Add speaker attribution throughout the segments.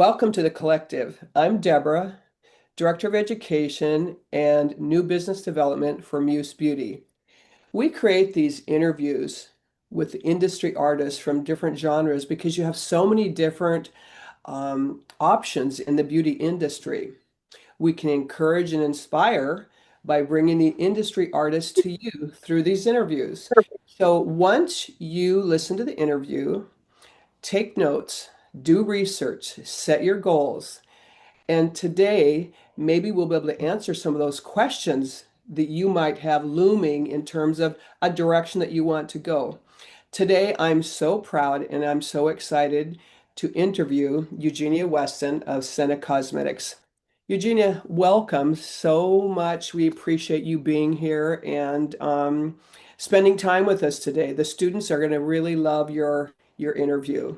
Speaker 1: Welcome to the collective. I'm Deborah, Director of Education and New Business Development for Muse Beauty. We create these interviews with industry artists from different genres because you have so many different options in the beauty industry. We can encourage and inspire by bringing the industry artists to you through these interviews. So once you listen to the interview, take notes, do research, set your goals. And today, maybe we'll be able to answer some of those questions that you might have looming in terms of a direction that you want to go. Today, I'm so proud and I'm so excited to interview Eugenia Weston of Senna Cosmetics. Eugenia, welcome so much. We appreciate you being here and spending time with us today. The students are going to really love your interview.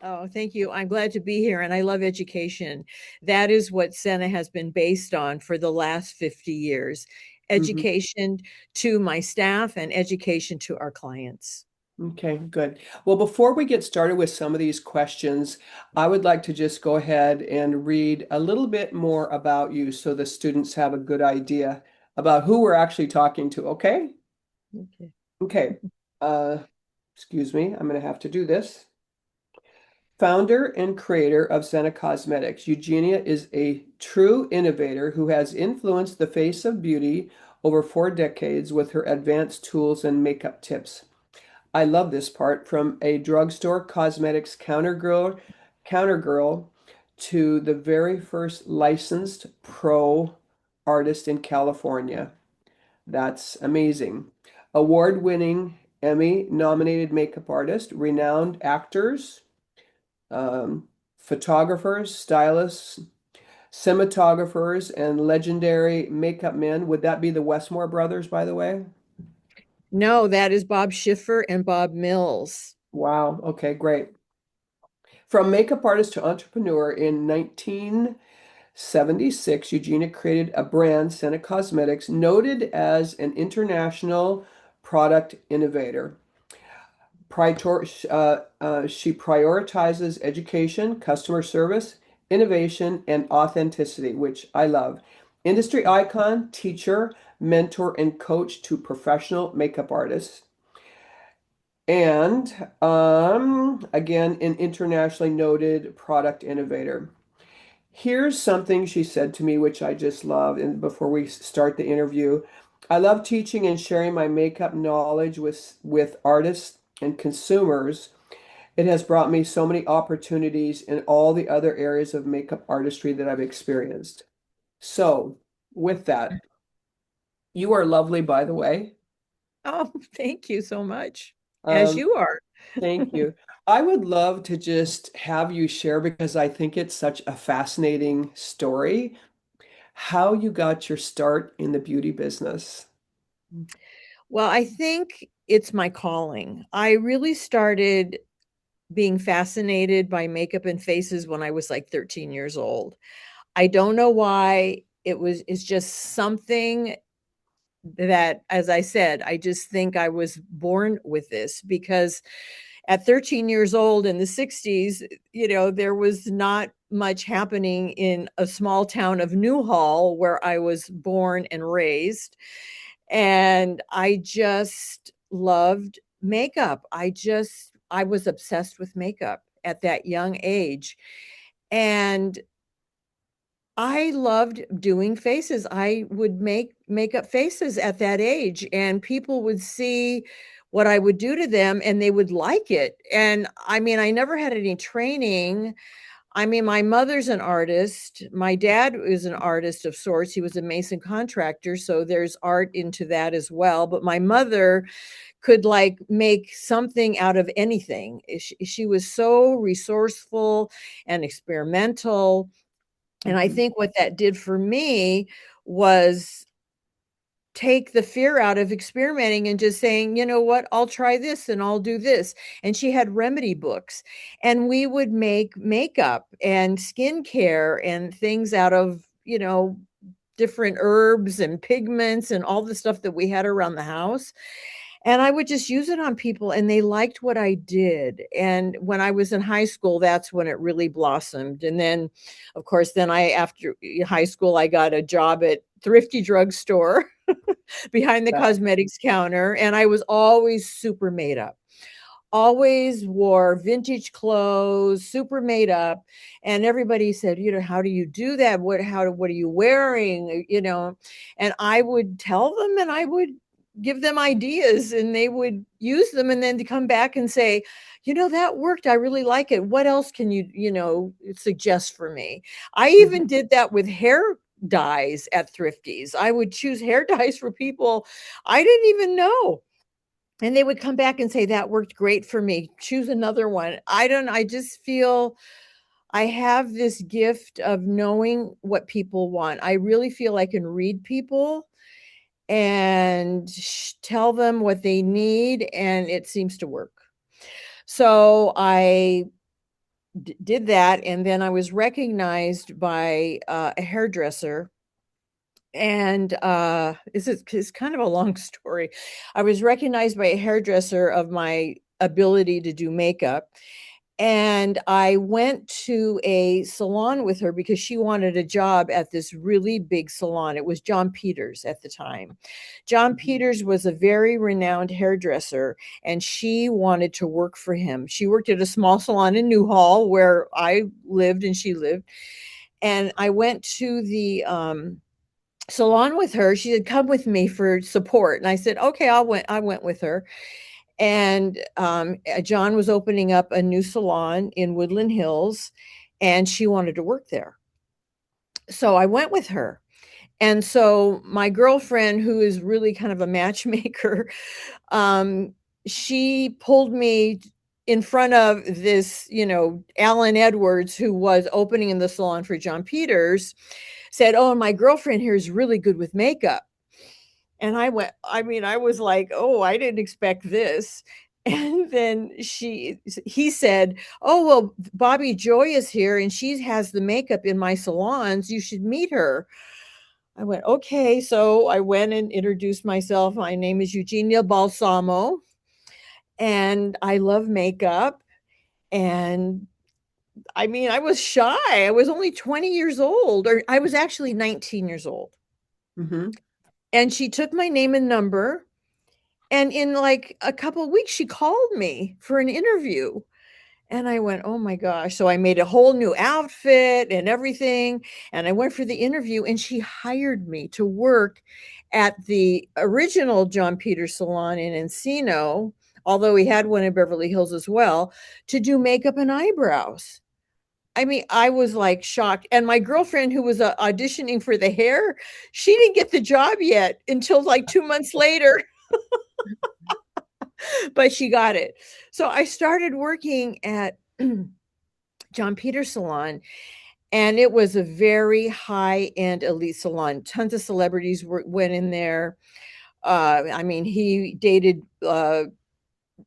Speaker 2: Oh, thank you. I'm glad to be here and I love education. That is what Senna has been based on for the last 50 years.
Speaker 1: Mhm.
Speaker 2: Education to my staff and education to our clients.
Speaker 1: Okay, good. Well, before we get started with some of these questions, I would like to just go ahead and read a little bit more about you so the students have a good idea about who we're actually talking to, okay?
Speaker 2: Okay.
Speaker 1: Okay. Uh, excuse me, I'm going to have to do this. Founder and creator of Senna Cosmetics, Eugenia is a true innovator who has influenced the face of beauty over 4 decades with her advanced tools and makeup tips. I love this part from a drugstore cosmetics counter girl to the very first licensed pro artist in California. That's amazing. Award-winning Emmy-nominated makeup artist, renowned actors, um, photographers, stylists, cinematographers, and legendary makeup men. Would that be the Westmore brothers, by the way?
Speaker 2: No, that is Bob Schiffer and Bob Mills.
Speaker 1: Wow. Okay, great. From makeup artist to entrepreneur in 1976, Eugenia created a brand, Senna Cosmetics, noted as an international product innovator. She prioritizes education, customer service, innovation, and authenticity, which I love. Industry icon, teacher, mentor, and coach to professional makeup artists. And again, an internationally noted product innovator. Here's something she said to me, which I just love. And before we start the interview, I love teaching and sharing my makeup knowledge with artists and consumers. It has brought me so many opportunities in all the other areas of makeup artistry that I've experienced. So, with that, you are lovely, by the way.
Speaker 2: Oh, thank you so much. As
Speaker 1: Um,
Speaker 2: you are.
Speaker 1: Thank you. I would love to just have you share because I think it's such a fascinating story, how you got your start in the beauty business.
Speaker 2: Well, I think it's my calling. I really started being fascinated by makeup and faces when I was like 13 years old. I don't know why. It's just something that, as I said, I just think I was born with this because at 13 years old in the 60s, there was not much happening in a small town of Newhall where I was born and raised. And I just loved makeup. I was obsessed with makeup at that young age. And I loved doing faces. I would make makeup faces at that age, and people would see what I would do to them and they would like it. And I mean, I never had any training. I mean, my mother's an artist. My dad is an artist of sorts. He was a mason contractor, so there's art into that as well. But my mother could like make something out of anything. She was so resourceful and experimental, and I
Speaker 1: Mhm.
Speaker 2: think what that did for me was take the fear out of experimenting and just saying, you know what, I'll try this and I'll do this. And she had remedy books, and we would make makeup and skincare and things out of, different herbs and pigments and all the stuff that we had around the house. And I would just use it on people and they liked what I did. And when I was in high school, that's when it really blossomed. And then, of course, then after high school, I got a job at Thrifty Drugstore behind the
Speaker 1: Yeah.
Speaker 2: cosmetics counter. And I was always super made up, always wore vintage clothes, super made up. And everybody said, how do you do that? What are you wearing? And I would tell them and I would give them ideas and they would use them and then to come back and say, that worked. I really like it. What else can suggest for me? I
Speaker 1: Mhm.
Speaker 2: even did that with hair dyes at Thrifties. I would choose hair dyes for people I didn't even know, and they would come back and say that worked great for me, choose another one. I just feel I have this gift of knowing what people want. I really feel I can read people and tell them what they need, and it seems to work. So I did that, and then I was recognized by a hairdresser. And it's kind of a long story. I was recognized by a hairdresser of my ability to do makeup. And I went to a salon with her because she wanted a job at this really big salon. It was John Peters at the time. John
Speaker 1: Mhm.
Speaker 2: Peters was a very renowned hairdresser, and she wanted to work for him. She worked at a small salon in Newhall where I lived and she lived. And I went to the salon with her. She said, "Come with me for support." And I said, "Okay, I went with her. And John was opening up a new salon in Woodland Hills, and she wanted to work there. So I went with her. And so my girlfriend, who is really kind of a matchmaker, um, she pulled me in front of this, Alan Edwards, who was opening in the salon for John Peters, said, "Oh, my girlfriend here is really good with makeup." And I was like, "Oh, I didn't expect this." And then he said, "Oh, well, Bobby Joy is here and she has the makeup in my salons. You should meet her." I went, "Okay." So I went and introduced myself. My name is Eugenia Balsamo and I love makeup. And I was shy. I was only 20 years old, or I was actually 19 years old.
Speaker 1: Mhm.
Speaker 2: And she took my name and number. And in like a couple of weeks, she called me for an interview. And I went, "Oh my gosh." So I made a whole new outfit and everything. And I went for the interview, and she hired me to work at the original John Peters salon in Encino, although he had one in Beverly Hills as well, to do makeup and eyebrows. I was like shocked. And my girlfriend, who was auditioning for the hair, she didn't get the job yet until like 2 months later. But she got it. So I started working at John Peters Salon, and it was a very high end elite salon. Tons of celebrities went in there. He dated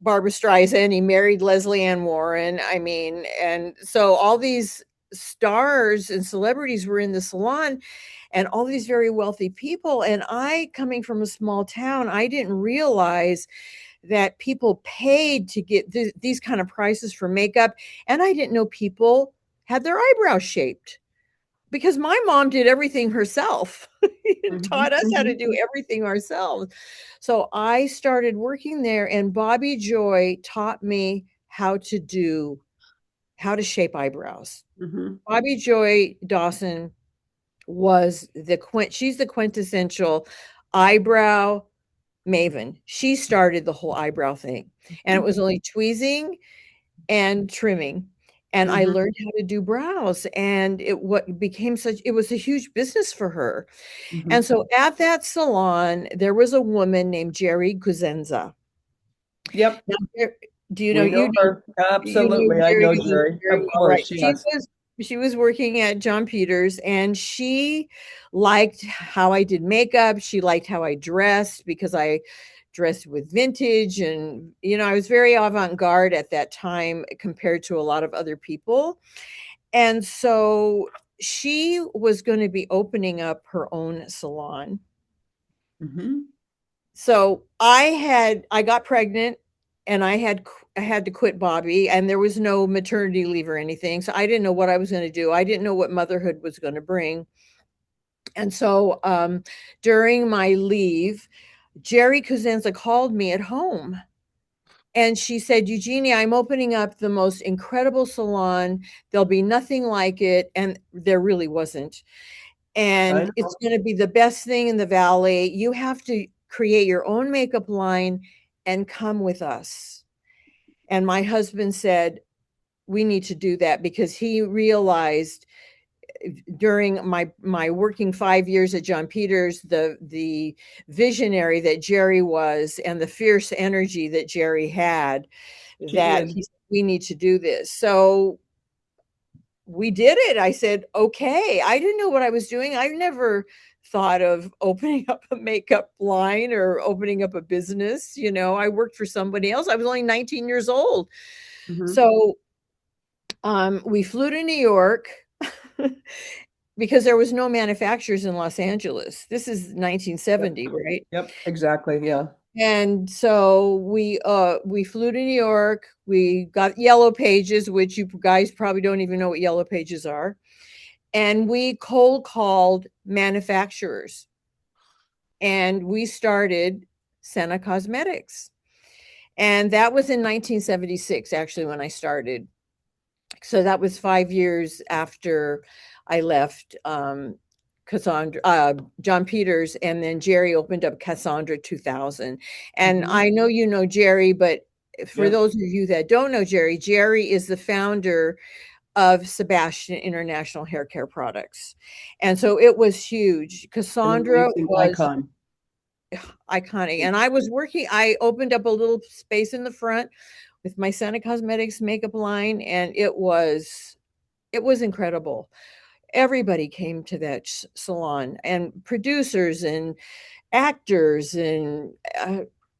Speaker 2: Barbara Streisand. He married Leslie Ann Warren. And so all these stars and celebrities were in the salon, and all these very wealthy people. And I, coming from a small town, I didn't realize that people paid to get these kind of prices for makeup. And I didn't know people had their eyebrows shaped because my mom did everything herself and
Speaker 1: Mhm.
Speaker 2: taught us how to
Speaker 1: Mhm.
Speaker 2: do everything ourselves. So I started working there, and Bobby Joy taught me how to shape eyebrows.
Speaker 1: Mhm.
Speaker 2: Bobby Joy Dawson she's the quintessential eyebrow maven. She started the whole eyebrow thing, and it
Speaker 1: Mhm.
Speaker 2: was only tweezing and trimming. And I
Speaker 1: Mhm.
Speaker 2: learned how to do brows, and it was a huge business for her. And
Speaker 1: Mhm.
Speaker 2: so at that salon, there was a woman named Jerry Guzenza.
Speaker 1: Yep,
Speaker 2: Now, do you know
Speaker 1: we know her.
Speaker 2: you know
Speaker 1: Absolutely. I
Speaker 2: Jerry
Speaker 1: know Jerry.
Speaker 2: very
Speaker 1: Of
Speaker 2: well, right?
Speaker 1: course, yes.
Speaker 2: She was working at John Peters, and she liked how I did makeup. She liked how I dressed because I dressed with vintage, and I was very avant-garde at that time compared to a lot of other people. And so she was going to be opening up her own salon.
Speaker 1: Mhm.
Speaker 2: So I got pregnant and I had to quit Bobby, and there was no maternity leave or anything. So I didn't know what I was going to do. I didn't know what motherhood was going to bring. And so during my leave, Jerry Cosenza called me at home and she said, Eugenia, I'm opening up the most incredible salon. There'll be nothing like it. And there really wasn't.
Speaker 1: I
Speaker 2: And it's
Speaker 1: know.
Speaker 2: going to be the best thing in the valley. You have to create your own makeup line and come with us. And my husband said, we need to do that because he realized during my working 5 years at John Peters, the visionary that Jerry was and the fierce energy that Jerry had,
Speaker 1: He
Speaker 2: that
Speaker 1: did.
Speaker 2: he said, we need to do this. So we did it. I said, okay. I didn't know what I was doing. I never thought of opening up a makeup line or opening up a business. You know, I worked for somebody else. I was only 19 years old.
Speaker 1: Hmm.
Speaker 2: So we flew to New York because there was no manufacturers in Los Angeles. This is
Speaker 1: Yep.
Speaker 2: 1970, right?
Speaker 1: Yep. Exactly. Yeah.
Speaker 2: And so we flew to New York. We got Yellow Pages, which you guys probably don't even know what Yellow Pages are. And we cold called manufacturers. And we started Senna Cosmetics. And that was in 1976, actually, when I started. So that was 5 years after I left Cassandra, John Peters, and then Jerry opened up Cassandra 2000. And
Speaker 1: Hmm.
Speaker 2: I know you know Jerry, but for
Speaker 1: Yep.
Speaker 2: those of you that don't know Jerry, Jerry is the founder of Sebastian International Hair Care Products. And so it was huge.
Speaker 1: An
Speaker 2: Cassandra
Speaker 1: amazing
Speaker 2: was
Speaker 1: icon.
Speaker 2: iconic. And I opened up a little space in the front with my Senna Cosmetics makeup line, and it was incredible. Everybody came to that salon, and producers and actors and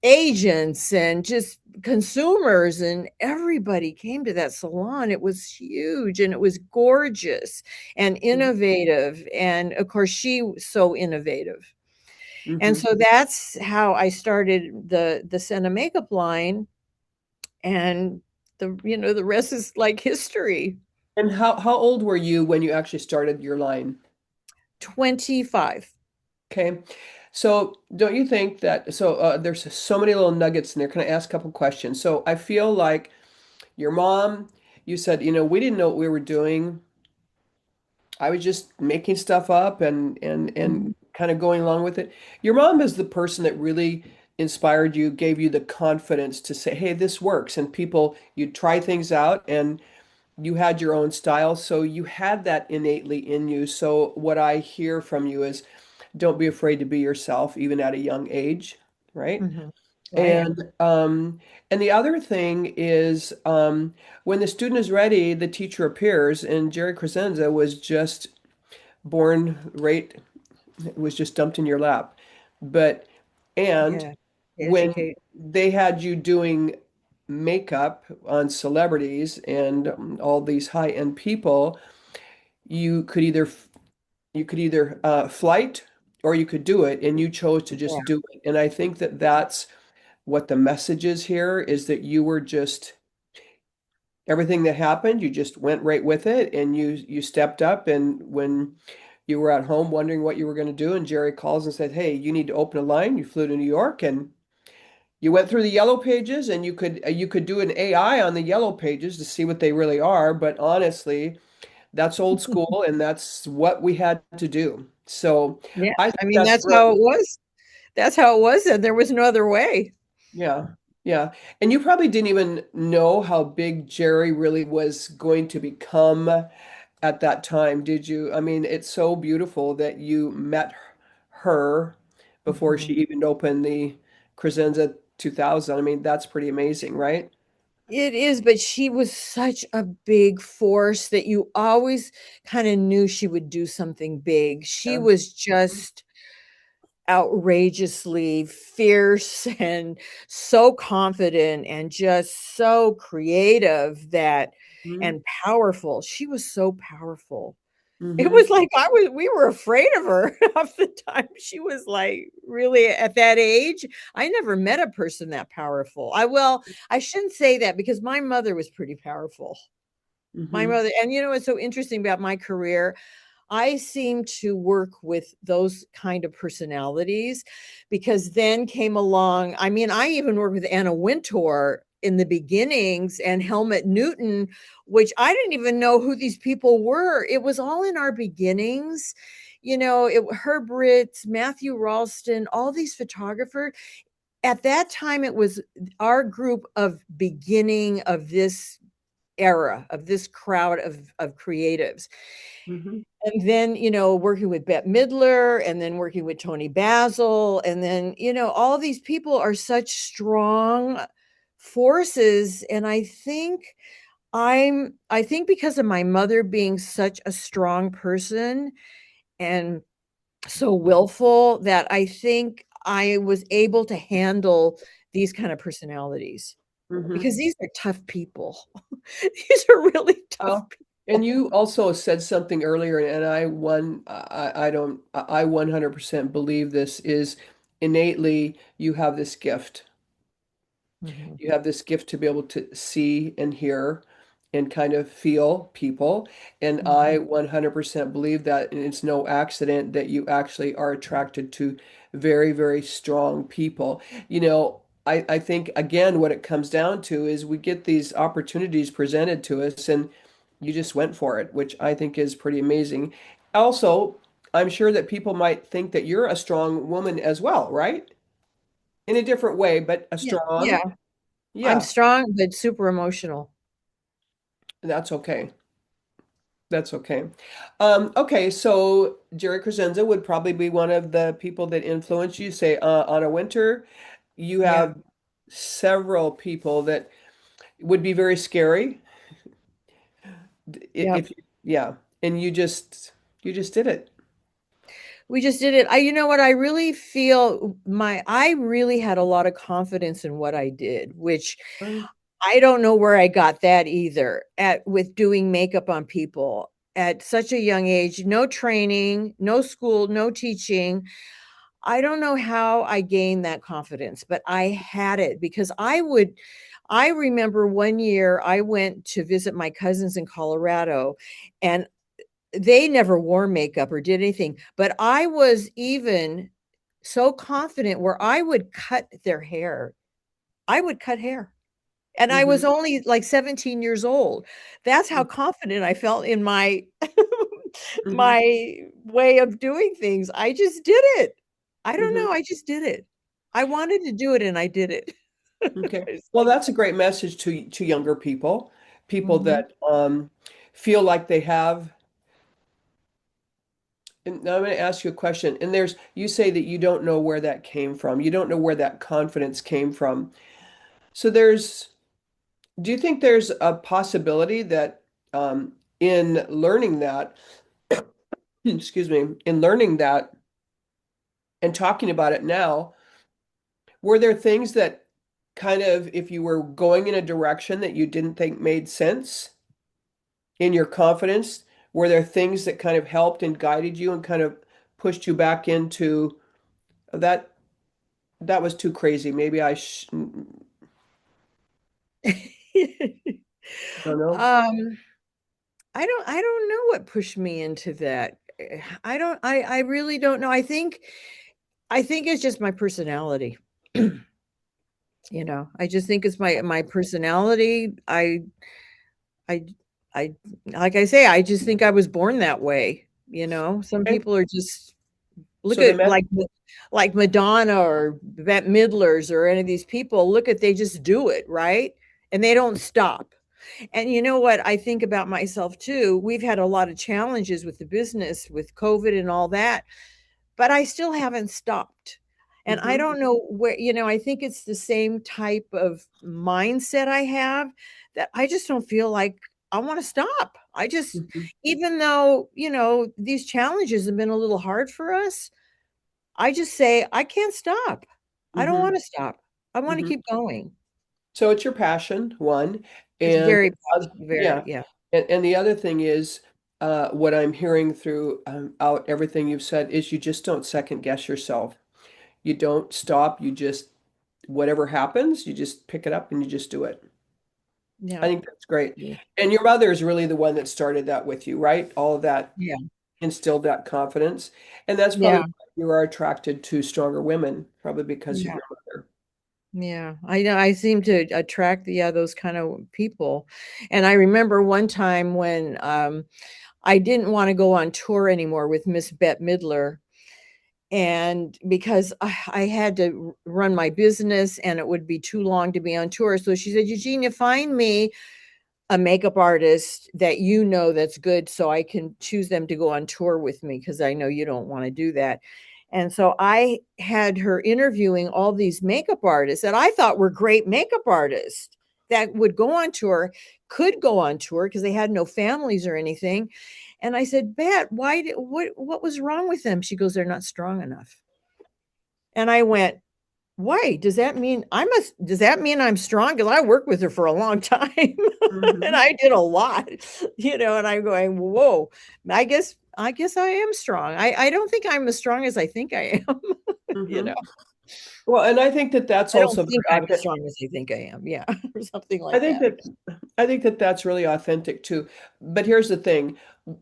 Speaker 2: agents and just consumers, and everybody came to that salon. It was huge and it was gorgeous and innovative. And of course, she was so innovative. And
Speaker 1: Hmm.
Speaker 2: so that's how I started the Senna makeup line. And the rest is like history.
Speaker 1: And how old were you when you actually started your line?
Speaker 2: 25.
Speaker 1: Okay. So don't you think that there's so many little nuggets in there. Can I ask a couple questions? So I feel like your mom, you said, we didn't know what we were doing. I was just making stuff up and
Speaker 2: Mhm.
Speaker 1: kind of going along with it. Your mom is the person that really inspired you, gave you the confidence to say, "Hey, this works." And people, you try things out and you had your own style, so you had that innately in you. So what I hear from you is don't be afraid to be yourself, even at a young age, right?
Speaker 2: Mhm. I am.
Speaker 1: And the other thing is when the student is ready, the teacher appears, and Jerry Crescenza was just born right, it was just dumped in your lap. But and
Speaker 2: Yeah.
Speaker 1: when
Speaker 2: Educate.
Speaker 1: they had you doing makeup on celebrities and all these high-end people, you could either flight or you could do it, and you chose to
Speaker 2: Yeah.
Speaker 1: just do it. And I think that that's what the message is here is that you were just everything that happened, you just went right with it and you stepped up. And when you were at home wondering what you were going to do, and Jerry calls and said, "Hey, you need to open a line," you flew to New York and you went through the yellow pages, and you could do an AI on the yellow pages to see what they really are. But honestly, that's old school, and that's what we had to do. So
Speaker 2: Yeah.
Speaker 1: I
Speaker 2: I
Speaker 1: think
Speaker 2: mean,
Speaker 1: that's
Speaker 2: that's how
Speaker 1: brilliant.
Speaker 2: it was. That's how it was, and there was no other way.
Speaker 1: Yeah. Yeah. And you probably didn't even know how big Jerry really was going to become at that time, did you? I mean, it's so beautiful that you met her before she
Speaker 2: Mhm.
Speaker 1: even opened the Crescenza 2000. I mean, that's pretty amazing, right?
Speaker 2: It is, but she was such a big force that you always kind of knew she would do something big. She
Speaker 1: Yeah.
Speaker 2: was just outrageously fierce and so confident and just so creative that
Speaker 1: Mm-hmm.
Speaker 2: and powerful. She was so powerful. It
Speaker 1: Mm-hmm.
Speaker 2: was like we were afraid of her half the time. She was like really at that age. I never met a person that powerful. I shouldn't say that because my mother was pretty powerful. My
Speaker 1: Hmm.
Speaker 2: mother, and you know what's so interesting about my career? I seem to work with those kind of personalities because then came along. I mean, I even worked with Anna Wintour in the beginnings and Helmut Newton, which I didn't even know who these people were. It was all in our beginnings. Herb Ritts, Matthew Ralston, all these photographers. At that time, it was our group of beginning of this era, of this crowd of creatives.
Speaker 1: Hmm.
Speaker 2: And then, working with Bette Midler and then working with Tony Basil. And then, all these people are such strong forces. And I think because of my mother being such a strong person and so willful that I think I was able to handle these kind of personalities
Speaker 1: Hmm.
Speaker 2: because these are tough people. These are really tough
Speaker 1: Well, and
Speaker 2: people.
Speaker 1: you also said something earlier, and I don't, I 100% believe this is innately you have this gift.
Speaker 2: Mhm,
Speaker 1: You have this gift to be able to see and hear and kind of feel people. And I
Speaker 2: mhm.
Speaker 1: 100% believe that, and it's no accident that you actually are attracted to very, very strong people. I think, again, what it comes down to is we get these opportunities presented to us, and you just went for it, which I think is pretty amazing. Also, I'm sure that people might think that you're a strong woman as well, right? In a different way, but a
Speaker 2: Yeah, yeah.
Speaker 1: strong.
Speaker 2: I'm
Speaker 1: Yeah.
Speaker 2: strong, but super emotional.
Speaker 1: That's okay. That's okay. Okay, so Jerry Crescenzo would probably be one of the people that influence you. Say, on a winter, you
Speaker 2: Yeah.
Speaker 1: have several people that would be very scary.
Speaker 2: Yep.
Speaker 1: Yeah, and you just did it.
Speaker 2: We just did it. You know what? I really feel I really had a lot of confidence in what I did, which
Speaker 1: Um,
Speaker 2: I don't know where I got that either with doing makeup on people at such a young age, no training, no school, no teaching. I don't know how I gained that confidence, but I had it because I remember one year I went to visit my cousins in Colorado and they never wore makeup or did anything, but I was even so confident where I would cut their hair. I would cut hair. And I was
Speaker 1: mhm,
Speaker 2: only like 17 years old. That's how confident I felt in my
Speaker 1: mhm.
Speaker 2: my way of doing things. I just did it. I don't
Speaker 1: Mhm.
Speaker 2: know, I just did it. I wanted to do it and I did it.
Speaker 1: Okay.
Speaker 2: It's
Speaker 1: Well,
Speaker 2: like
Speaker 1: that's a great message to younger people, people
Speaker 2: mhm.
Speaker 1: that feel like they have. And now I'm going to ask you a question. And you say that you don't know where that came from. You don't know where that confidence came from. So do you think there's a possibility that in learning that, excuse me, in learning that and talking about it now, were there things that kind of, if you were going in a direction that you didn't think made sense in your confidence, were there things that kind of helped and guided you and kind of pushed you back into that? That was too crazy. Maybe don't know.
Speaker 2: Um, I don't know what pushed me into that. I really don't know. I think it's just my personality. I just think it's my personality. I I like I say, I just think I was born that way. Some
Speaker 1: Okay.
Speaker 2: people are just look
Speaker 1: So the
Speaker 2: at
Speaker 1: met.
Speaker 2: like Madonna or Bette Midlers or any of these people, look at they just do it, right? And they don't stop. And you know what I think about myself too? We've had a lot of challenges with the business with COVID and all that, but I still haven't stopped. And I
Speaker 1: Hmm.
Speaker 2: don't know I think it's the same type of mindset I have that I just don't feel like I want to stop.
Speaker 1: Hmm.
Speaker 2: Even though, these challenges have been a little hard for us, I just say, I can't stop. I don't
Speaker 1: Hmm.
Speaker 2: want to stop. I want to
Speaker 1: Hmm.
Speaker 2: keep going.
Speaker 1: So it's your passion, one,
Speaker 2: It's
Speaker 1: and
Speaker 2: very, very,
Speaker 1: yeah,
Speaker 2: yeah.
Speaker 1: and the other thing is, what I'm hearing through out everything you've said is you just don't second guess yourself. You don't stop. You just, whatever happens, you just pick it up and you just do it. I
Speaker 2: Yeah.
Speaker 1: think that's great.
Speaker 2: Yeah.
Speaker 1: And your mother is really the one that started that with you, right? All of that
Speaker 2: Yeah.
Speaker 1: instilled that confidence. And that's probably
Speaker 2: Yeah.
Speaker 1: why you are attracted to stronger women, probably because of
Speaker 2: Yeah.
Speaker 1: your mother.
Speaker 2: Yeah, I know I seem to attract, yeah, those kind of people. And I remember one time when I didn't want to go on tour anymore with Miss Bette Midler. And because I had to run my business and it would be too long to be on tour. So she said, Eugenia, find me a makeup artist that you know that's good so I can choose them to go on tour with me because I know you don't want to do that. And so I had her interviewing all these makeup artists that I thought were great makeup artists that would go on tour, could go on tour because they had no families or anything. And I said, Bet, what was wrong with them? She goes, they're not strong enough. And I went, why? Does that mean I'm strong? Because I worked with her for a long time and
Speaker 1: Hmm.
Speaker 2: I did a lot, and I'm going, whoa, I guess I am strong. I don't think I'm as strong as I think I am, you
Speaker 1: Hmm.
Speaker 2: know.
Speaker 1: Well, and I think that that's
Speaker 2: I don't
Speaker 1: also
Speaker 2: think
Speaker 1: very
Speaker 2: I'm as
Speaker 1: authentic.
Speaker 2: strong as I think I am. Yeah, or something
Speaker 1: I
Speaker 2: like
Speaker 1: think
Speaker 2: that.
Speaker 1: that I think that that's really authentic too. But here's the thing,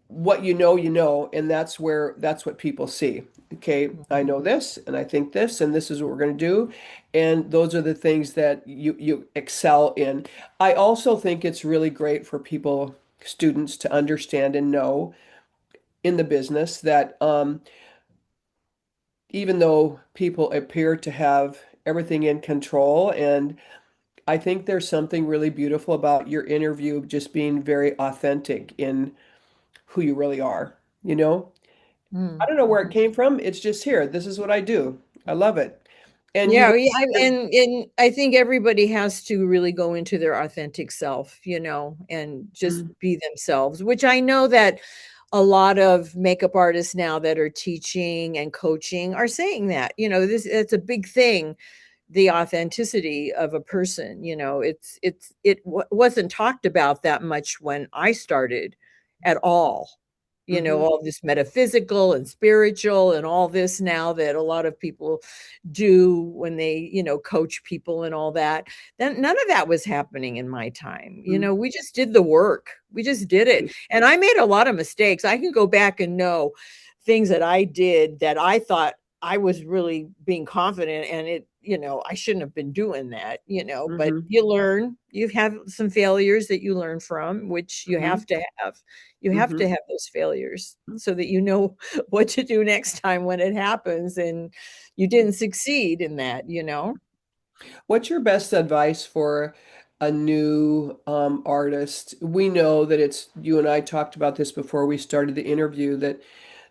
Speaker 1: what you know, and that's what people see. Okay, I know this and I think this and this is what we're going to do. And those are the things that you excel in. I also think it's really great for people, students to understand and know in the business that even though people appear to have everything in control, and I think there's something really beautiful about your interview just being very authentic in who you really are, you know? I don't know where it
Speaker 2: Mm-hmm.
Speaker 1: came from. It's just here. This is what I do. I love it. And you
Speaker 2: Yeah,
Speaker 1: went
Speaker 2: yeah,
Speaker 1: to,
Speaker 2: and I think everybody has to really go into their authentic self, and just
Speaker 1: mm,
Speaker 2: be themselves, which I know that a lot of makeup artists now that are teaching and coaching are saying that, it's a big thing, the authenticity of a person, wasn't talked about that much when I started at all.
Speaker 1: mhm,
Speaker 2: All this metaphysical and spiritual and all this now that a lot of people do when they, coach people and all that. Then none of that was happening in my time.
Speaker 1: mm,
Speaker 2: We just did the work. We just did it. And I made a lot of mistakes. I can go back and know things that I did that I thought I was really being confident and I shouldn't have been doing that, but
Speaker 1: mhm,
Speaker 2: you learn. You have some failures that you learn from, which you
Speaker 1: mhm,
Speaker 2: have to have. You have
Speaker 1: mhm.
Speaker 2: to have those failures so that you know what to do next time when it happens and you didn't succeed in that.
Speaker 1: What's your best advice for a new artist? We know that it's, you and I talked about this before we started the interview, that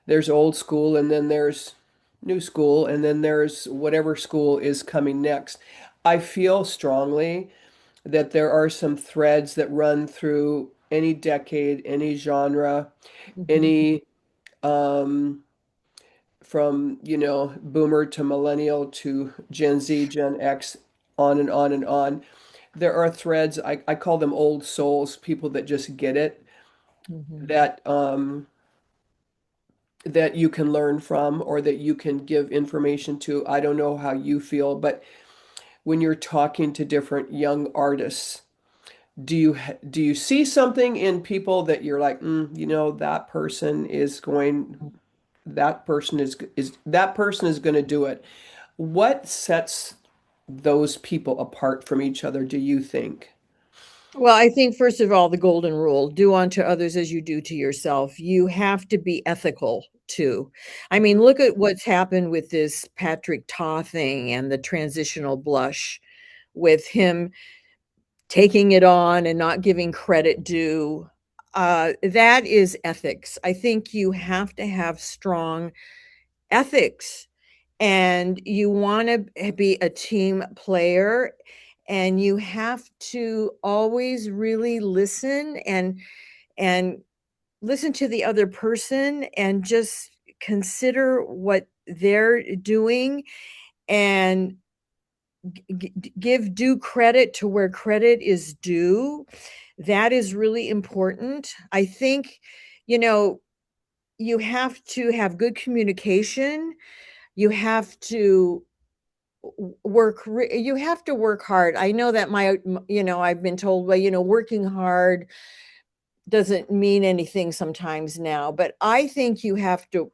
Speaker 1: there's old school and then there's new school and then there's whatever school is coming next. I feel strongly that there are some threads that run through any decade, any genre,
Speaker 2: Mhm,
Speaker 1: any from, boomer to millennial to Gen Z, Gen X, on and on and on. There are threads, I call them old souls, people that just get it,
Speaker 2: mhm.
Speaker 1: that that you can learn from or that you can give information to. I don't know how you feel, but when you're talking to different young artists, do you see something in people that you're like, that person is going, that person is going to do it? What sets those people apart from each other, do you think?
Speaker 2: Well, I think first of all, the golden rule, do unto others as you do to yourself. You have to be ethical too. I mean, look at what's happened with this Patrick Ta thing and the transitional blush with him taking it on and not giving credit due. That is ethics. I think you have to have strong ethics and you want to be a team player and you have to always really listen and listen to the other person and just consider what they're doing and give due credit to where credit is due. That is really important. I think, you know, you have to have good communication. You have to you have to work hard. I know that I've been told, well, working hard doesn't mean anything sometimes now, but I think you have to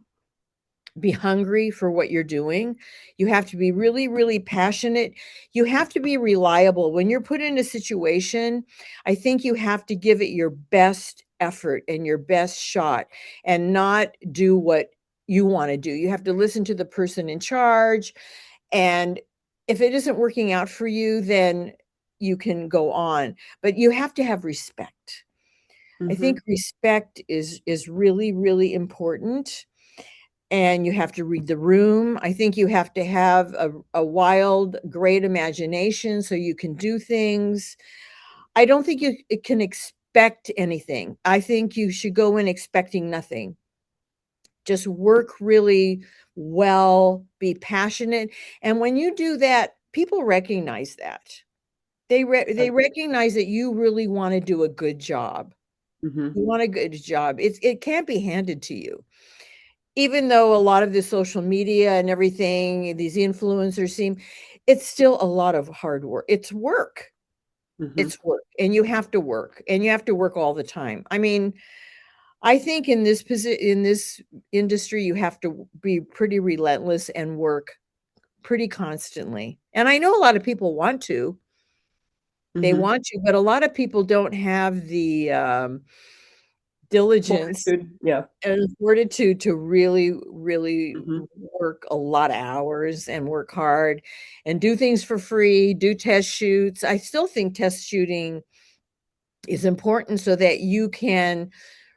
Speaker 2: be hungry for what you're doing. You have to be really, really passionate. You have to be reliable. When you're put in a situation, I think you have to give it your best effort and your best shot and not do what you want to do. You have to listen to the person in charge. And if it isn't working out for you, then you can go on. But you have to have respect. I
Speaker 1: Mm-hmm.
Speaker 2: think respect is really, really important, and you have to read the room. I think you have to have a wild, great imagination so you can do things. I don't think you can expect anything. I think you should go in expecting nothing. Just work really well, be passionate. And when you do that, people recognize that. They recognize that you really want to do a good job.
Speaker 1: Mm-hmm.
Speaker 2: You want a good job. It can't be handed to you. Even though a lot of the social media and everything, these influencers it's still a lot of hard work. It's work.
Speaker 1: Mm-hmm.
Speaker 2: It's work. And you have to work. And you have to work all the time. I mean, I think in this industry, you have to be pretty relentless and work pretty constantly. And I know a lot of people want to. They
Speaker 1: Mm-hmm.
Speaker 2: want to, but a lot of people don't have the diligence
Speaker 1: Fortitude. Yeah.
Speaker 2: and fortitude to really, really
Speaker 1: Mm-hmm.
Speaker 2: work a lot of hours and work hard and do things for free, do test shoots. I still think test shooting is important so that you can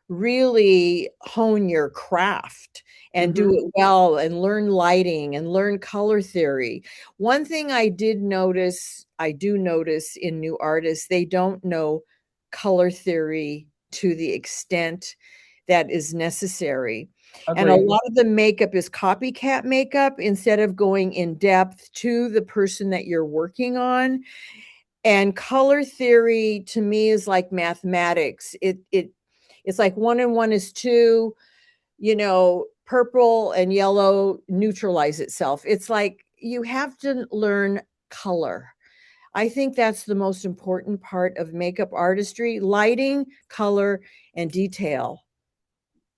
Speaker 2: really hone your craft and do
Speaker 1: Mm-hmm.
Speaker 2: it well and learn lighting and learn color theory. One thing I do notice in new artists, they don't know color theory to the extent that is necessary. And a
Speaker 1: Agree.
Speaker 2: lot of the makeup is copycat makeup instead of going in depth to the person that you're working on. And color theory to me is like mathematics. It's like one and one is two, purple and yellow neutralize itself. It's like you have to learn color. I think that's the most important part of makeup artistry: lighting, color, and detail.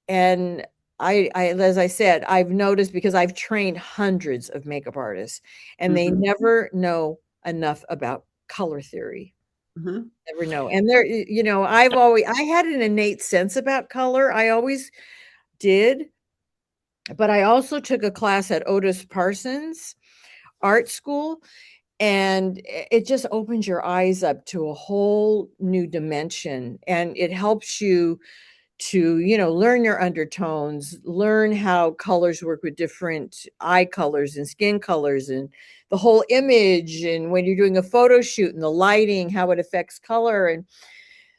Speaker 2: And as I said, I've noticed, because I've trained hundreds of makeup artists, and they
Speaker 1: Mm-hmm.
Speaker 2: never know enough about color theory.
Speaker 1: Mm-hmm.
Speaker 2: Never know. And I had an innate sense about color. I always did, but I also took a class at Otis Parsons Art School, and it just opens your eyes up to a whole new dimension, and it helps you to, learn your undertones, learn how colors work with different eye colors and skin colors and the whole image, and when you're doing a photo shoot and the lighting, how it affects color. And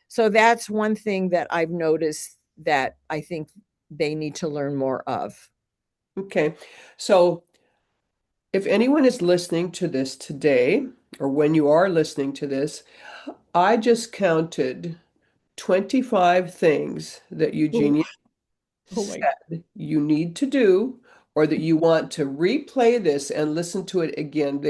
Speaker 2: so that's one thing that I've noticed that I think they need to learn more of.
Speaker 1: Okay. So if anyone is listening to this today, or when you are listening to this, I just counted 25 things that
Speaker 2: Oh,
Speaker 1: Eugenia
Speaker 2: oh my.
Speaker 1: said you need to do, or that you want to replay this and listen to it again.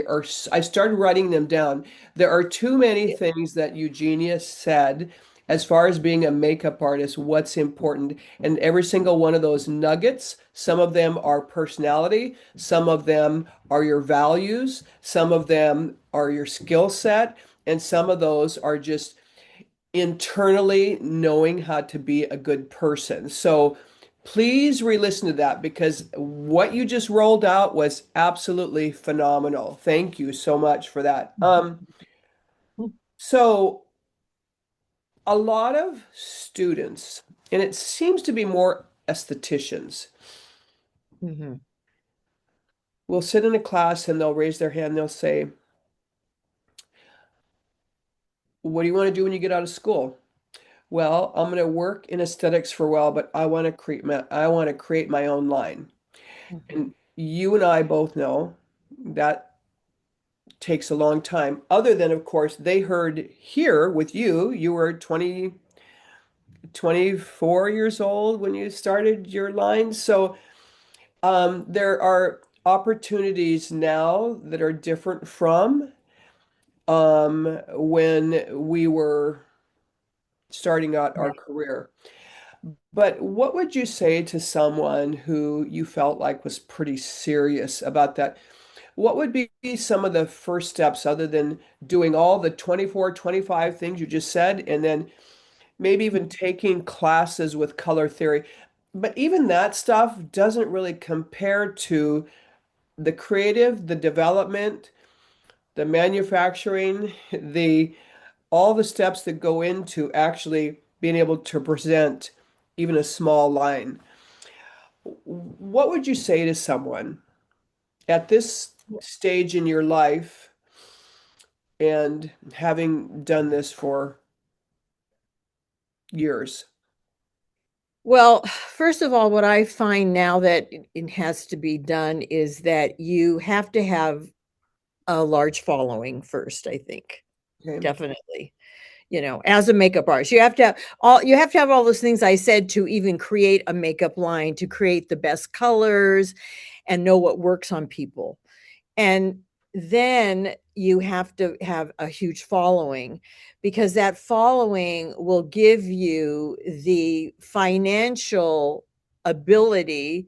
Speaker 1: I started writing them down. There are too many things that Eugenia said as far as being a makeup artist, what's important. And every single one of those nuggets, some of them are personality, some of them are your values, some of them are your skill set, and some of those are just internally knowing how to be a good person. So please re-listen to that, because what you just rolled out was absolutely phenomenal. Thank you so much for that. So a lot of students, and it seems to be more estheticians,
Speaker 2: Mhm.
Speaker 1: will sit in a class and they'll raise their hand and they'll say, "What do you want to do when you get out of school?" Well, I'm going to work in aesthetics for a while, but I want to create my own line.
Speaker 2: Mhm.
Speaker 1: And you and I both know that takes a long time. Other than, of course, they heard here with you, you were 24 years old when you started your line. So there are opportunities now that are different from when we were starting out our
Speaker 2: Right.
Speaker 1: career. But what would you say to someone who you felt like was pretty serious about that? What would be some of the first steps other than doing all the 24, 25 things you just said, and then maybe even taking classes with color theory? But even that stuff doesn't really compare to the creative, the development, the manufacturing, the all the steps that go into actually being able to present even a small line. What would you say to someone at this stage in your life and having done this for years?
Speaker 2: Well, first of all, what I find now that it has to be done is that you have to have a large following first, I think.
Speaker 1: Okay.
Speaker 2: Definitely. As a makeup artist, you have to have all those things I said to even create a makeup line, to create the best colors and know what works on people. And then you have to have a huge following because that following will give you the financial ability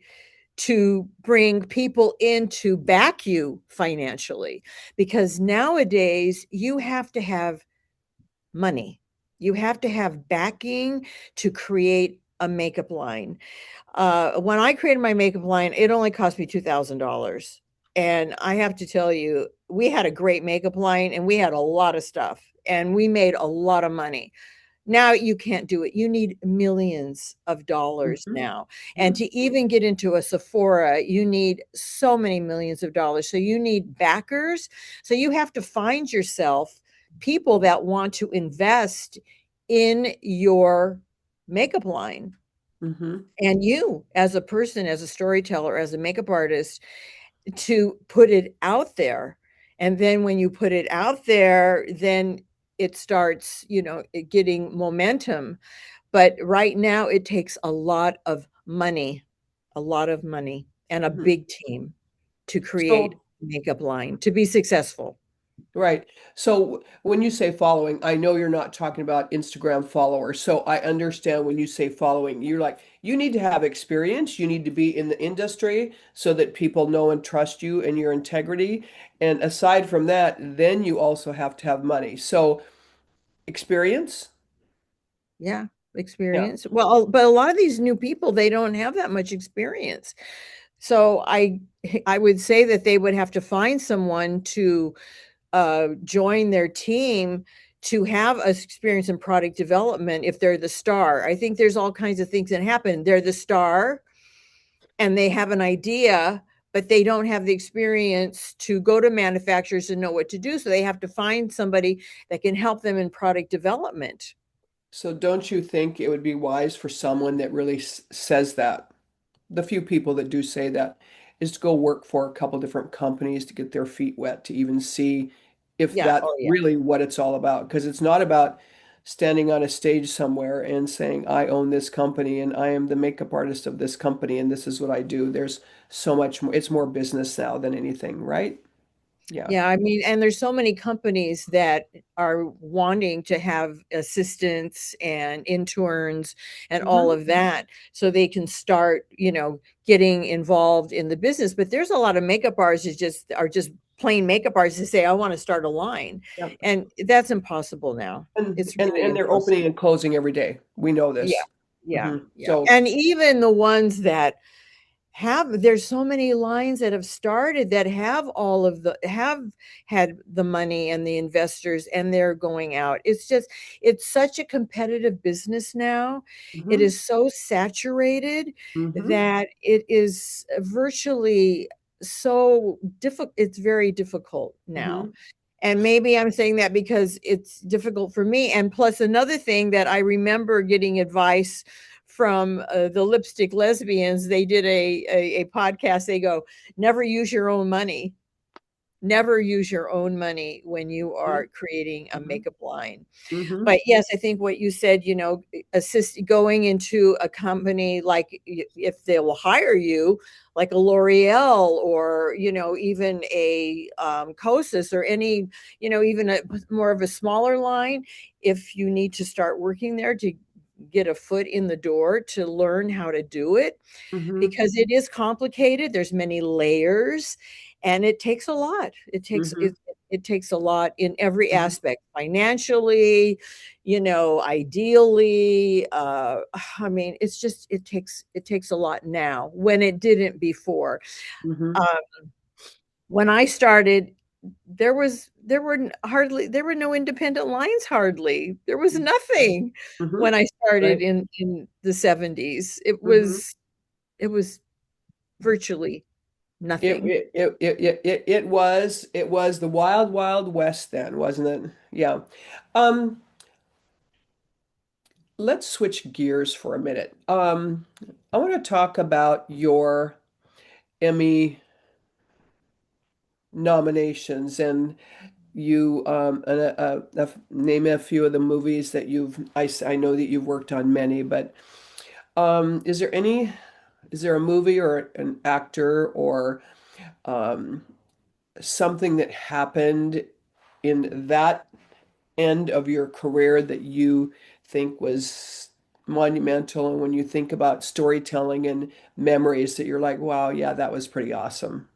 Speaker 2: to bring people in to back you financially. Because nowadays you have to have money. You have to have backing to create a makeup line. When I created my makeup line, it only cost me $2,000. And I have to tell you, we had a great makeup line and we had a lot of stuff and we made a lot of money. Now you can't do it. You need millions of dollars
Speaker 1: Mhm.
Speaker 2: now. And
Speaker 1: Mhm.
Speaker 2: to even get into a Sephora, you need so many millions of dollars. So you need backers. So you have to find yourself people that want to invest in your makeup line.
Speaker 1: Mhm.
Speaker 2: And you, as a person, as a storyteller, as a makeup artist, to put it out there. And then when you put it out there, then it starts, getting momentum. But right now, it takes a lot of money, and a
Speaker 1: Mhm.
Speaker 2: big team to create
Speaker 1: So,
Speaker 2: a makeup line to be successful.
Speaker 1: right. So when you say following, I know you're not talking about Instagram followers. So I understand when you say following, you're like, you need to have experience. You need to be in the industry so that people know and trust you and your integrity. And aside from that, then you also have to have money. So experience?
Speaker 2: Yeah,
Speaker 1: Yeah.
Speaker 2: experience. Well, but a lot of these new people, they don't have that much experience. So I would say that they would have to find someone to join their team to have a experience in product development if they're the star. I think there's all kinds of things that happen. They're the star and they have an idea, but they don't have the experience to go to manufacturers and know what to do. So they have to find somebody that can help them in product development.
Speaker 1: So don't you think it would be wise for someone that really says that? The few people that do say that is to go work for a couple different companies to get their feet wet to even see if
Speaker 2: Yeah.
Speaker 1: that's
Speaker 2: Oh, yeah.
Speaker 1: really what it's all about. Because it's not about standing on a stage somewhere and saying, I own this company and I am the makeup artist of this company and this is what I do. There's so much more, it's more business now than anything, right? Yeah.
Speaker 2: Yeah, I mean, and there's so many companies that are wanting to have assistants and interns and all
Speaker 1: Hmm.
Speaker 2: of that so they can start, getting involved in the business. But there's a lot of makeup artists are just plain makeup artists to say, I want to start a line.
Speaker 1: Yeah.
Speaker 2: And that's impossible now.
Speaker 1: And,
Speaker 2: It's
Speaker 1: and
Speaker 2: really
Speaker 1: and they're opening
Speaker 2: impossible.
Speaker 1: and closing every day. We know
Speaker 2: Yeah.
Speaker 1: this.
Speaker 2: Yeah.
Speaker 1: Hmm.
Speaker 2: Yeah.
Speaker 1: So,
Speaker 2: And even the ones that there's so many lines that have started that have had the money and the investors and they're going out. It's such a competitive business now. It
Speaker 1: hmm.
Speaker 2: is so saturated
Speaker 1: Hmm.
Speaker 2: that it is virtually so difficult. It's very difficult now.
Speaker 1: Hmm.
Speaker 2: And maybe I'm saying that because it's difficult for me. And plus, another thing that I remember getting advice from the lipstick lesbians, they did a podcast. They go, never use your own money. never use your own money when you
Speaker 1: Mhm.
Speaker 2: are creating a
Speaker 1: Mhm.
Speaker 2: makeup line.
Speaker 1: Mhm.
Speaker 2: But yes, I think what you said, assist going into a company like if they will hire you, like a L'Oreal or, even a Kosas or any, even a more of a smaller line, if you need to start working there to get a foot in the door to learn how to do it,
Speaker 1: Mhm.
Speaker 2: because it is complicated. There's many layers and it takes a lot.
Speaker 1: Mhm.
Speaker 2: It takes a lot in every
Speaker 1: Mhm.
Speaker 2: aspect, financially, ideally. I mean, it takes a lot now when it didn't before.
Speaker 1: Mhm.
Speaker 2: Uh, when I started, there were no independent lines hardly. There was nothing when
Speaker 1: Mhm.
Speaker 2: I started
Speaker 1: Right.
Speaker 2: in the 70s. It
Speaker 1: Mhm.
Speaker 2: was it was virtually
Speaker 1: It
Speaker 2: nothing.
Speaker 1: it it was the wild wild west then, wasn't it? Yeah. Um, let's switch gears for a minute. I want to talk about your Emmy nominations and name a few of the movies that I know that you've worked on many, but is there a movie or an actor or um, something that happened in that end of your career that you think was monumental? And when you think about storytelling and memories, that you're like, wow, yeah, that was pretty awesome.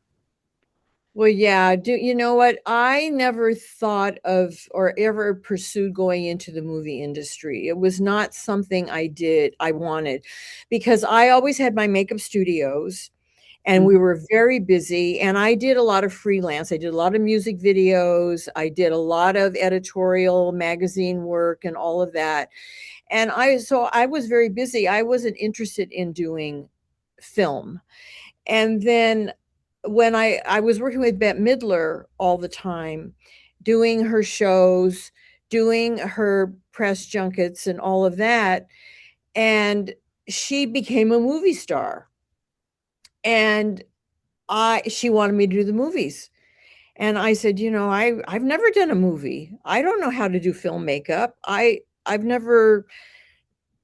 Speaker 2: Well, yeah, do you know what? I never thought of or ever pursued going into the movie industry. It was not something I wanted, because I always had my makeup studios and we
Speaker 1: Mhm.
Speaker 2: were very busy, and I did a lot of freelance. I did a lot of music videos, I did a lot of editorial magazine work and all of that. And I was very busy. I wasn't interested in doing film. And then when I was working with Bette Midler all the time, doing her shows, doing her press junkets and all of that, and she became a movie star. And I she wanted me to do the movies. And I said, I've never done a movie. I don't know how to do film makeup. I've never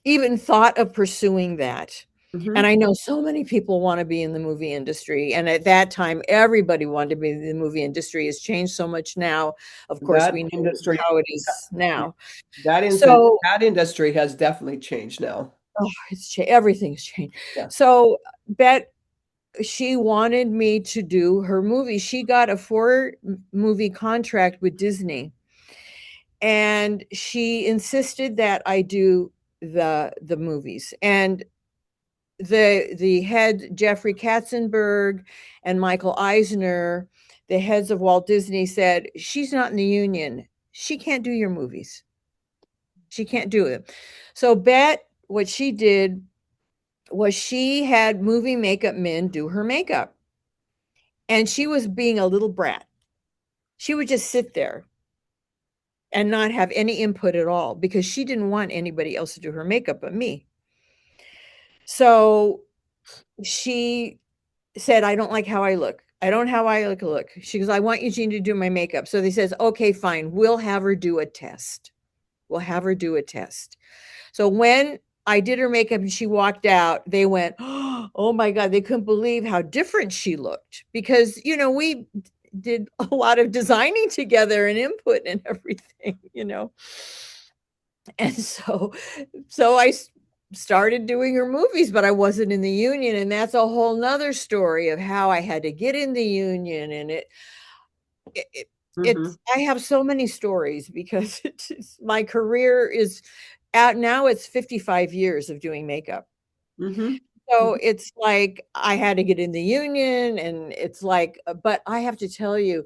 Speaker 2: even thought of pursuing that. And
Speaker 1: Mhm.
Speaker 2: I know so many people want to be in the movie industry. And at that time, everybody wanted to be in the movie industry. Has changed so much now. Of course,
Speaker 1: That
Speaker 2: we know
Speaker 1: industry,
Speaker 2: how it is now.
Speaker 1: that in
Speaker 2: So,
Speaker 1: that industry has definitely changed now.
Speaker 2: oh, everything's changed.
Speaker 1: Yeah.
Speaker 2: So, Bet, she wanted me to do her movie. She got a movie contract with Disney, and she insisted that I do the movies. And the head, Jeffrey Katzenberg and Michael Eisner, the heads of Walt Disney, said, she's not in the union, she can't do your movies, she can't do it. So Bet, what she did was she had movie makeup men do her makeup, and she was being a little brat. She would just sit there and not have any input at all, because she didn't want anybody else to do her makeup but me. So she said, I don't like how I look. I don't how I look. She goes, I want Eugene to do my makeup. So they says, okay, fine. We'll have her do a test. We'll have her do a test. So when I did her makeup and she walked out, they went, oh my God, they couldn't believe how different she looked, because, we did a lot of designing together and input and everything. And so I started doing her movies, but I wasn't in the union. And that's a whole nother story of how I had to get in the union. And it, it
Speaker 1: Hmm.
Speaker 2: I have so many stories, because my career is out now. It's 55 years of doing makeup.
Speaker 1: Hmm.
Speaker 2: So it's like I had to get in the union, and it's like, but I have to tell you,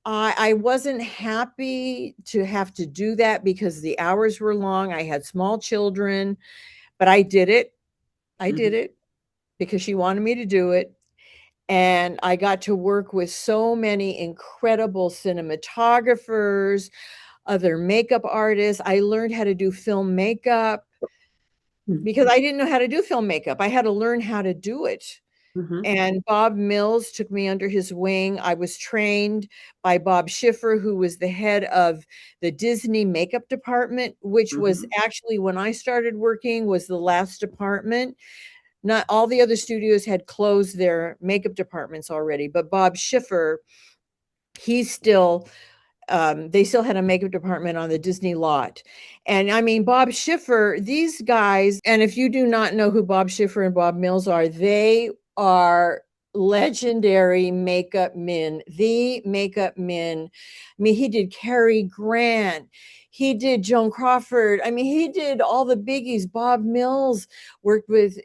Speaker 2: I wasn't happy to have to do that because the hours were long. I had small children, but I did it. I did
Speaker 1: Hmm.
Speaker 2: it because she wanted me to do it. And I got to work with so many incredible cinematographers, other makeup artists. I learned how to do film makeup because I didn't know how to do film makeup. I had to learn how to do it.
Speaker 1: Hmm.
Speaker 2: And Bob Mills took me under his wing. I was trained by Bob Schiffer, who was the head of the Disney makeup department, which was
Speaker 1: Hmm.
Speaker 2: actually, when I started working, was the last department. Not all the other studios had closed their makeup departments already, but Bob Schiffer, he's still they still had a makeup department on the Disney lot. And I mean, Bob Schiffer, these guys, and if you do not know who Bob Schiffer and Bob Mills are, they are legendary makeup men, the makeup men. I mean, he did Cary Grant. He did Joan Crawford. I mean, he did all the biggies. Bob Mills worked with,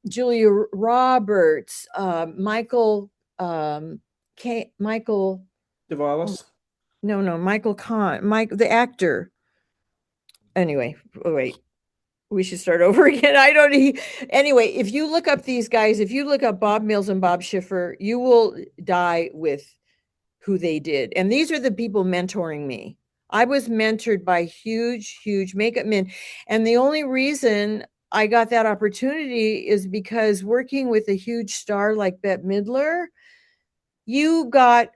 Speaker 2: Julia Roberts, Michael, oh,
Speaker 1: Davalos.
Speaker 2: no, no, Michael Kahn, Mike, the actor. Anyway, wait, we should start over again. I don't. Anyway, if you look up these guys, if you look up Bob Mills and Bob Schiffer, you will die with who they did. And these are the people mentoring me. I was mentored by huge, huge makeup men, and the only reason I got that opportunity is because working with a huge star like Bette Midler, you got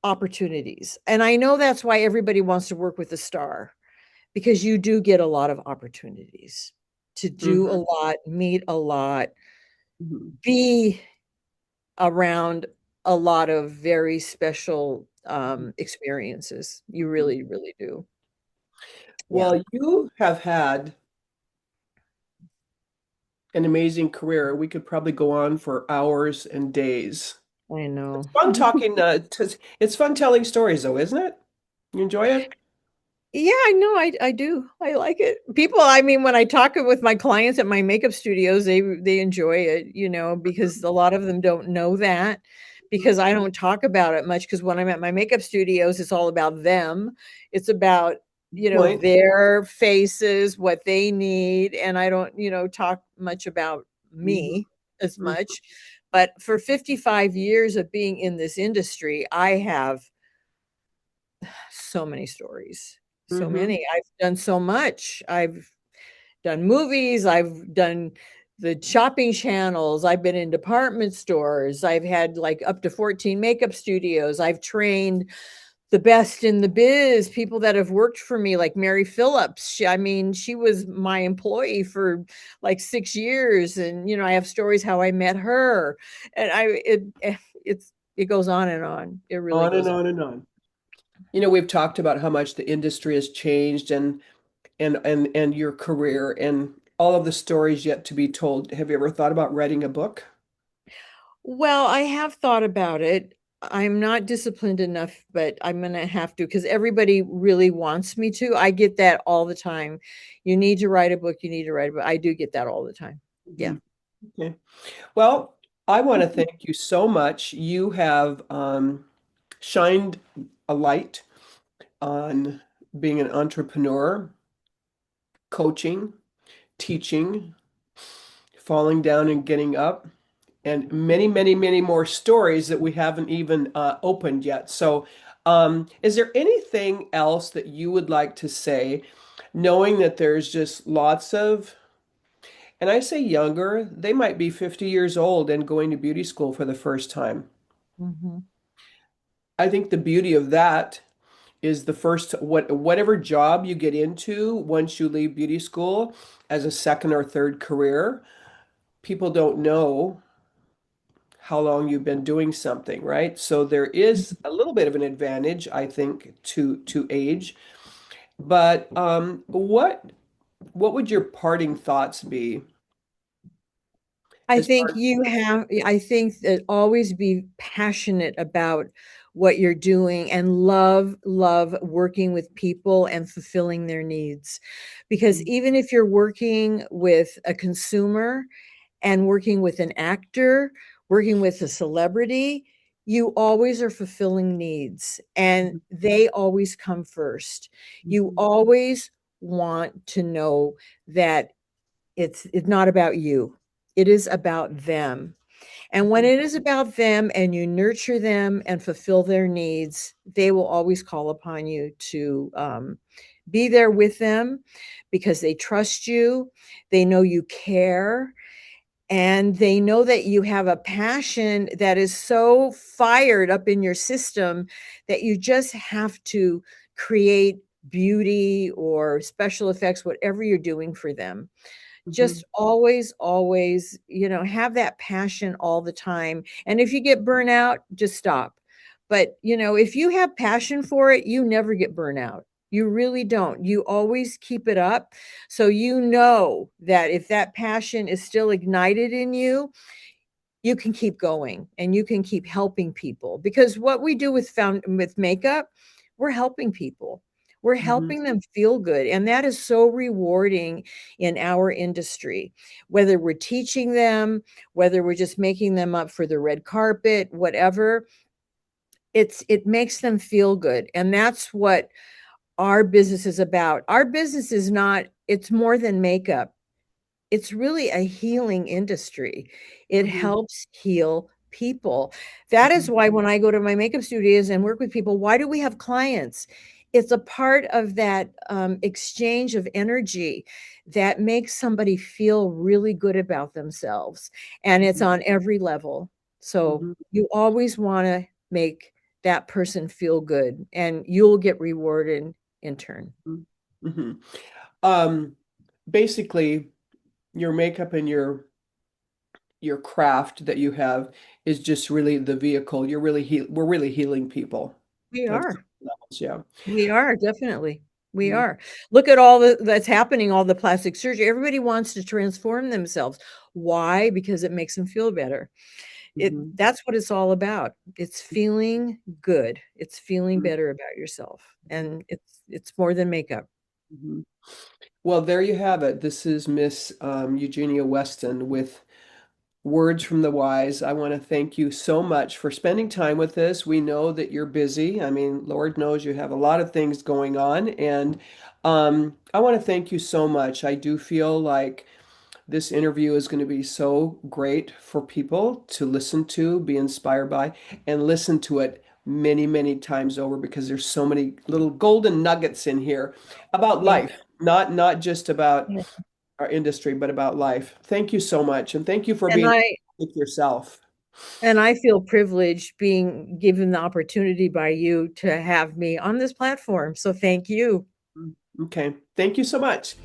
Speaker 2: opportunities. And I know that's why everybody wants to work with a star, because you do get a lot of opportunities to do a
Speaker 1: Hmm.
Speaker 2: lot, meet a lot,
Speaker 1: Hmm.
Speaker 2: be around a lot of very special experiences. You really, really do. Yeah,
Speaker 1: Well, you have had an amazing career. We could probably go on for hours and days.
Speaker 2: I
Speaker 1: It's
Speaker 2: know.
Speaker 1: fun talking. It's fun telling stories, though, isn't it? You enjoy it?
Speaker 2: Yeah, I know. I do. I like it. People, I mean, when I talk with my clients at my makeup studios, they enjoy it, because a lot of them don't know that, because I don't talk about it much, because when I'm at my makeup studios, it's all about them. It's about,
Speaker 1: Point.
Speaker 2: their faces, what they need, and I don't, talk much about
Speaker 1: Hmm.
Speaker 2: me as much. But for 55 years of being in this industry, I have so many stories, so
Speaker 1: Hmm.
Speaker 2: many. I've done so much. I've done movies, I've done the shopping channels, I've been in department stores, I've had like up to 14 makeup studios, I've trained the best in the biz, people that have worked for me, like Mary Phillips. I mean, she was my employee for like 6 years, and I have stories how I met her, and it goes on and on. It really
Speaker 1: On and
Speaker 2: goes on.
Speaker 1: on and on. We've talked about how much the industry has changed and your career and all of the stories yet to be told. Have you ever thought about writing a book?
Speaker 2: Well, I have thought about it. I'm not disciplined enough, but I'm going to have to, because everybody really wants me to. I get that all the time. You need to write a book. You need to write a book. I do get that all the time. Yeah.
Speaker 1: Mhm. Okay. Well, I want to thank you so much. You have shined a light on being an entrepreneur, coaching, teaching, falling down and getting up, and many, many, many more stories that we haven't even opened yet. So, is there anything else that you would like to say, knowing that there's just lots of, and I say younger, they might be 50 years old and going to beauty school for the first time.
Speaker 2: Mhm.
Speaker 1: I think the beauty of that is the first whatever job you get into once you leave beauty school as a second or third career, people don't know how long you've been doing something, right? So there is a little bit of an advantage, I think, to age. But what would your parting thoughts be as far as
Speaker 2: I think that always be passionate about what you're doing, and love working with people and fulfilling their needs. Because even if you're working with a consumer and working with an actor, working with a celebrity, you always are fulfilling needs, and they always come first. You always want to know that it's not about you. It is about them. And when it is about them and you nurture them and fulfill their needs, they will always call upon you to be there with them, because they trust you. They know you care, and they know that you have a passion that is so fired up in your system that you just have to create beauty or special effects, whatever you're doing for them.
Speaker 1: Hmm.
Speaker 2: Just always, have that passion all the time. And if you get burnout, just stop. But, if you have passion for it, you never get burnout. You really don't. You always keep it up. So you know that if that passion is still ignited in you can keep going and you can keep helping people, because what we do with makeup, we're helping people. We're
Speaker 1: Hmm.
Speaker 2: helping them feel good, and that is so rewarding in our industry. Whether we're teaching them, whether we're just making them up for the red carpet, whatever, it makes them feel good, and that's what our business is about. Our business is not, it's more than makeup. It's really a healing industry. It
Speaker 1: Hmm.
Speaker 2: helps heal people. That is
Speaker 1: Hmm.
Speaker 2: why when I go to my makeup studios and work with people, why do we have clients? It's a part of that exchange of energy that makes somebody feel really good about themselves. And it's on every level. So
Speaker 1: Hmm.
Speaker 2: you always want to make that person feel good, and you'll get rewarded in turn.
Speaker 1: Hmm. Um, Basically, your makeup and your craft that you have is just really the vehicle. We're really healing people
Speaker 2: We
Speaker 1: on some
Speaker 2: are.
Speaker 1: levels, yeah.
Speaker 2: We are, definitely. We
Speaker 1: Mhm.
Speaker 2: are. Look at all that's happening, all the plastic surgery. Everybody wants to transform themselves. Why? Because it makes them feel better.
Speaker 1: Mhm.
Speaker 2: That's what it's all about. It's feeling good. It's feeling
Speaker 1: Mhm.
Speaker 2: better about yourself. And it's more than makeup.
Speaker 1: Mhm. Well, there you have it. This is Miss Eugenia Weston with Words from the Wise. I want to thank you so much for spending time with us. We know that you're busy. I mean, Lord knows you have a lot of things going on, and I want to thank you so much. I do feel like this interview is going to be so great for people to listen to, be inspired by, and listen to it many, many times over because there's so many little golden nuggets in here about
Speaker 2: Yeah.
Speaker 1: life, not just about
Speaker 2: Yeah.
Speaker 1: our industry, but about life. Thank you so much, and thank you for
Speaker 2: And
Speaker 1: being
Speaker 2: I
Speaker 1: with yourself.
Speaker 2: and I feel privileged being given the opportunity by you to have me on this platform. So thank you.
Speaker 1: Okay, thank you so much.